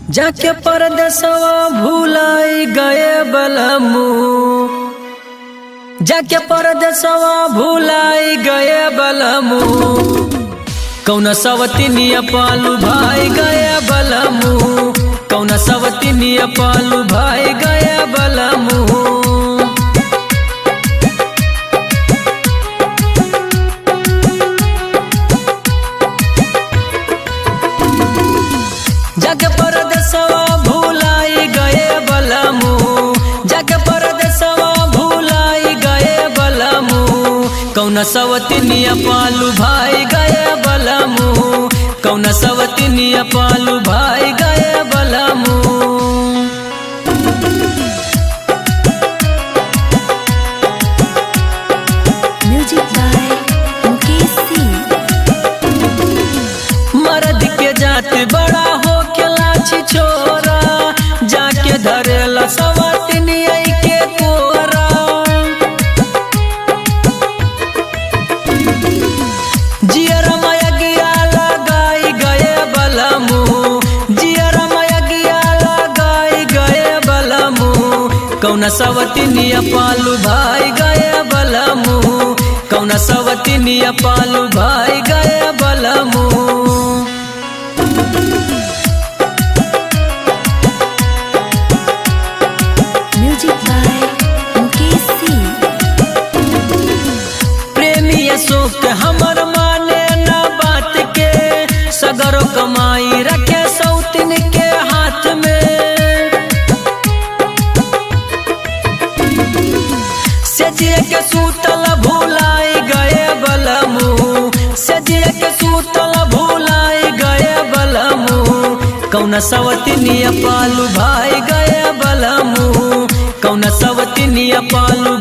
जाके परदेसवा भुलाई गए बलमू, जाके परदेसवा भुलाई गए बलमू। कौन सवतिनिया पालू भाई गए बलमू, कौन सवतिनिया पालू भाई गए बलमू। जाके परदेसवा भुलाई गए बलमू, जाके परदेसवा भुलाई गए बलमू। कौन सवतिनिया पालू भाई गए बलमू, कौन सवतिनिया पालू भाई गए बलमू। Music by Mukesh Singh. मर्द के जात बड़ा हो के लाछी छोरा, जाके धरेला सवतिनिया के कोरा। जियर माया गिया लगाई गए बलमू, जियर माया गिया लगाई गए बलमू। कौन सवतिनिया पालू भाई गए बलमू, कौन सवतिनिया पालू भाई गए बलमू। Music by Mukesh Singh. प्रेमी अशोक हमर माने न बात के, सगरो कमाई रखे सौतिन के हाथ में। सजिए के सूतल भुलाई गए बलमू, सजिए के सूतल भुलाई गए बलमू। कौन सवतिनिया पालू भाई गए बलमू, कौन सवतिनिया पालू